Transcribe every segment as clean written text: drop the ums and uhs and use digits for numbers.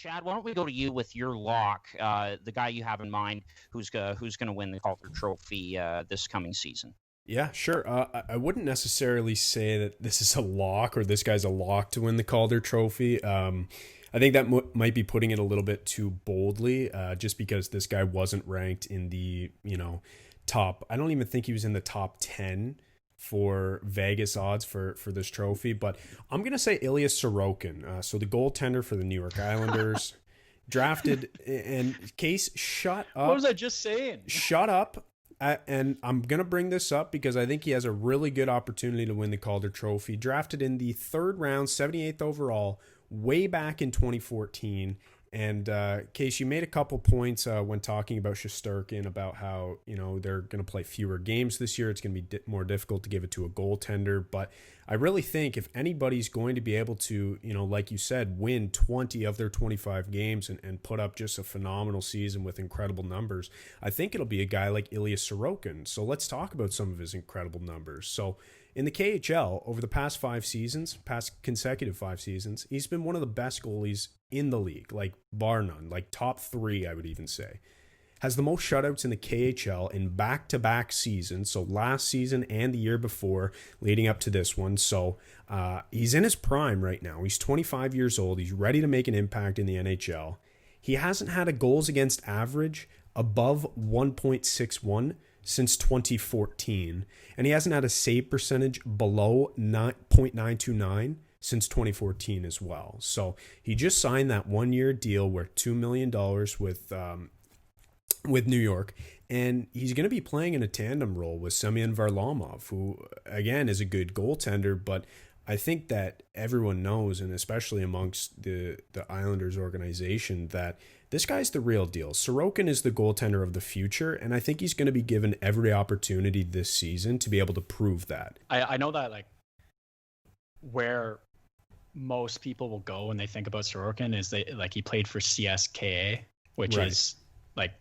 Chad, why don't we go to you with your lock, the guy you have in mind who's going to win the Calder Trophy this coming season? Yeah, sure. I wouldn't necessarily say that this is a lock or this guy's a lock to win the Calder Trophy. I think that might be putting it a little bit too boldly, just because this guy wasn't ranked in the top. I don't even think he was in the top 10 for Vegas odds for this trophy. But I'm gonna say Ilya Sorokin, so the goaltender for the New York Islanders, drafted. And Case, shut up. What was I just saying? Shut up. And I'm going to bring this up because I think he has a really good opportunity to win the Calder Trophy. Drafted in the third round, 78th overall, way back in 2014. And Case, you made a couple points when talking about Shesterkin, about how, they're going to play fewer games this year. It's going to be more difficult to give it to a goaltender. But I really think if anybody's going to be able to, like you said, win 20 of their 25 games and put up just a phenomenal season with incredible numbers, I think it'll be a guy like Ilya Sorokin. So let's talk about some of his incredible numbers. So in the KHL, over the past consecutive 5 seasons, he's been one of the best goalies in the league, like bar none, like top 3, I would even say. Has the most shutouts in the KHL in back-to-back seasons, so last season and the year before, leading up to this one. So he's in his prime right now. He's 25 years old. He's ready to make an impact in the NHL. He hasn't had a goals against average above 1.61 since 2014, and he hasn't had a save percentage below 0.929 since 2014 as well. So he just signed that 1-year deal worth $2 million with New York, and he's going to be playing in a tandem role with Semyon Varlamov, who again is a good goaltender, but I think that everyone knows, and especially amongst the Islanders organization, that this guy's the real deal. Sorokin is the goaltender of the future, and I think he's going to be given every opportunity this season to be able to prove that. I know that where most people will go when they think about Sorokin is he played for CSKA, which Right. is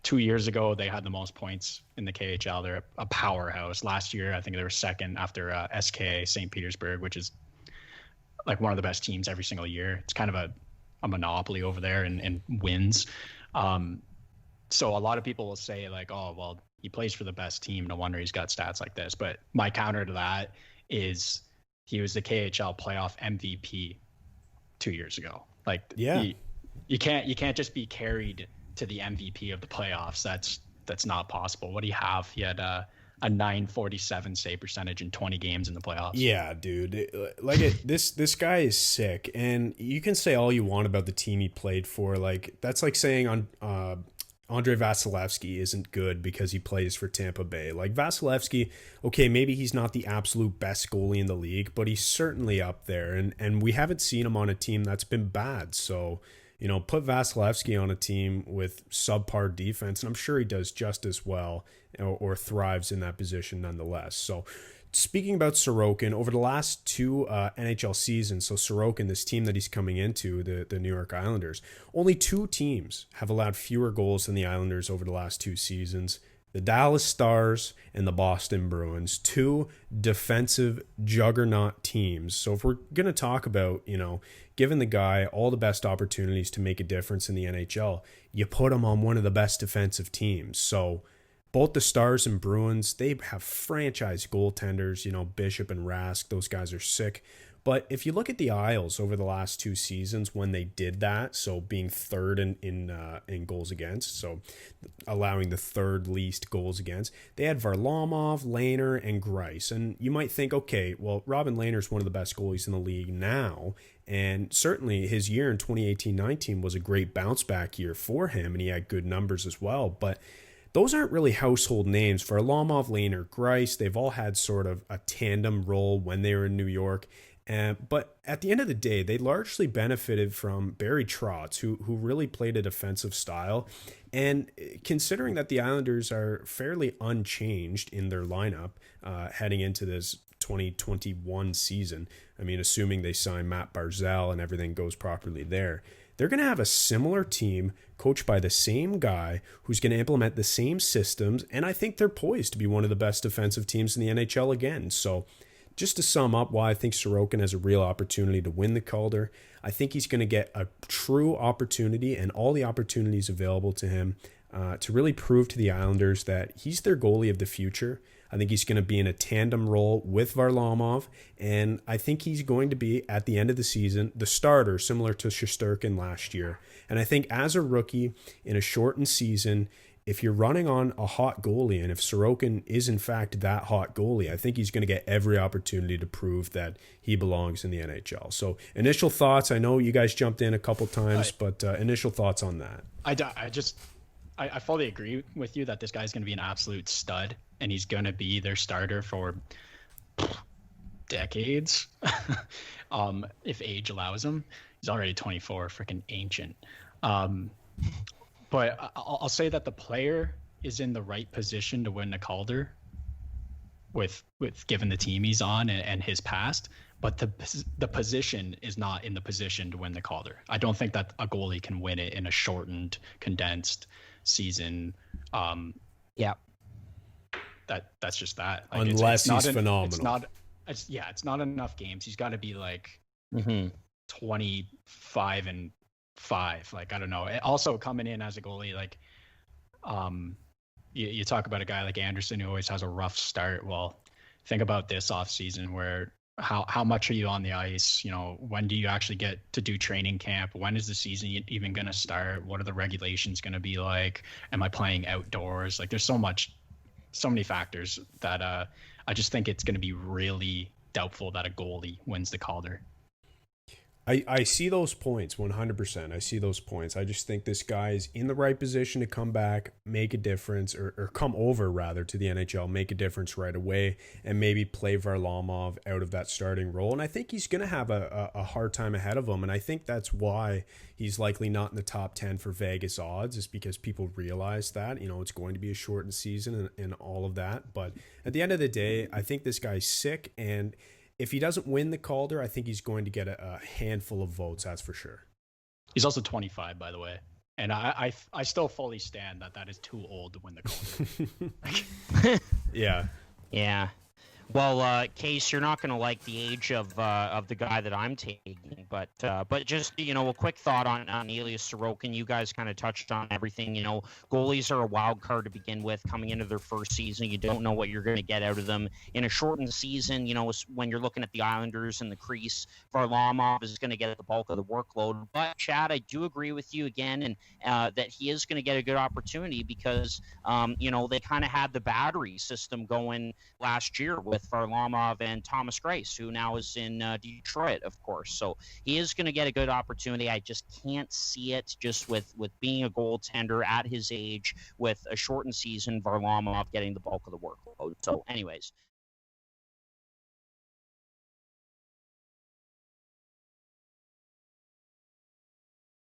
2 years ago, they had the most points in the KHL. They're a powerhouse. Last year, I think they were second after SKA St. Petersburg, which is one of the best teams every single year. It's kind of a monopoly over there in wins. So a lot of people will say oh, well, he plays for the best team. No wonder he's got stats like this. But my counter to that is he was the KHL playoff MVP 2 years ago. Yeah. You can't just be carried to the MVP of the playoffs. That's not possible. What do you have? He had a 947 save percentage in 20 games in the playoffs. Yeah, dude. This guy is sick, and you can say all you want about the team he played for. That's like saying Andrei Vasilevsky isn't good because he plays for Tampa Bay. Vasilevsky, okay, maybe he's not the absolute best goalie in the league, but he's certainly up there, and we haven't seen him on a team that's been bad. So put Vasilevsky on a team with subpar defense, and I'm sure he does just as well or thrives in that position nonetheless. So speaking about Sorokin, over the last 2 NHL seasons, so Sorokin, this team that he's coming into, the New York Islanders, only 2 teams have allowed fewer goals than the Islanders over the last 2 seasons. The Dallas Stars and the Boston Bruins, 2 defensive juggernaut teams. So if we're going to talk about, giving the guy all the best opportunities to make a difference in the NHL, you put him on one of the best defensive teams. So both the Stars and Bruins, they have franchise goaltenders, Bishop and Rask. Those guys are sick. But if you look at the Isles over the last 2 seasons when they did that, so being third in goals against, so allowing the third least goals against, they had Varlamov, Lehner, and Greiss. And you might think, okay, well, Robin Lehner is one of the best goalies in the league now, and certainly his year in 2018-19 was a great bounce back year for him, and he had good numbers as well. But those aren't really household names. For Varlamov, Lehner, Greiss, they've all had sort of a tandem role when they were in New York. But at the end of the day, they largely benefited from Barry Trotz, who really played a defensive style. And considering that the Islanders are fairly unchanged in their lineup heading into this 2021 season, I mean, assuming they sign Matt Barzal and everything goes properly there, they're going to have a similar team coached by the same guy who's going to implement the same systems. And I think they're poised to be one of the best defensive teams in the NHL again. So just to sum up why I think Sorokin has a real opportunity to win the Calder, I think he's going to get a true opportunity and all the opportunities available to him to really prove to the Islanders that he's their goalie of the future. I think he's going to be in a tandem role with Varlamov, and I think he's going to be, at the end of the season, the starter, similar to Shesterkin last year. And I think as a rookie in a shortened season, if you're running on a hot goalie, and if Sorokin is in fact that hot goalie, I think he's going to get every opportunity to prove that he belongs in the NHL. So initial thoughts, I know you guys jumped in a couple times, but initial thoughts on that. I fully agree with you that this guy's going to be an absolute stud, and he's going to be their starter for decades, if age allows him. He's already 24, freaking ancient. But I'll say that the player is in the right position to win the Calder with given the team he's on and his past, but the position is not in the position to win the Calder. I don't think that a goalie can win it in a shortened, condensed season. That's just that. Like, unless he's phenomenal. It's not enough games. He's got to be like 25-5. Like, I don't know. Also coming in as a goalie, like, you talk about a guy like Anderson who always has a rough start. Well, think about this offseason where how much are you on the ice? You know, when do you actually get to do training camp? When is the season even going to start? What are the regulations going to be like? Am I playing outdoors? Like, there's so many factors that I just think it's going to be really doubtful that a goalie wins the Calder. I see those points 100%. I see those points. I just think this guy is in the right position to come back, make a difference, or come over rather to the NHL, make a difference right away, and maybe play Varlamov out of that starting role. And I think he's going to have a hard time ahead of him. And I think that's why he's likely not in the top 10 for Vegas odds, is because people realize that, you know, it's going to be a shortened season and all of that. But at the end of the day, I think this guy's sick, and if he doesn't win the Calder, I think he's going to get a handful of votes, that's for sure. He's also 25, by the way. And I still fully stand that is too old to win the Calder. Yeah. Yeah. Well, Case, you're not going to like the age of the guy that I'm taking, but just, you know, a quick thought on Elias Sorokin. You guys kind of touched on everything. You know, goalies are a wild card to begin with coming into their first season. You don't know what you're going to get out of them in a shortened season. You know, when you're looking at the Islanders and the crease, Varlamov is going to get the bulk of the workload. But Chad, I do agree with you again, and that he is going to get a good opportunity because, you know, they kind of had the battery system going last year with Varlamov and Thomas Greiss, who now is in Detroit, of course. So he is going to get a good opportunity. I just can't see it just with being a goaltender at his age with a shortened season, Varlamov getting the bulk of the workload. So anyways,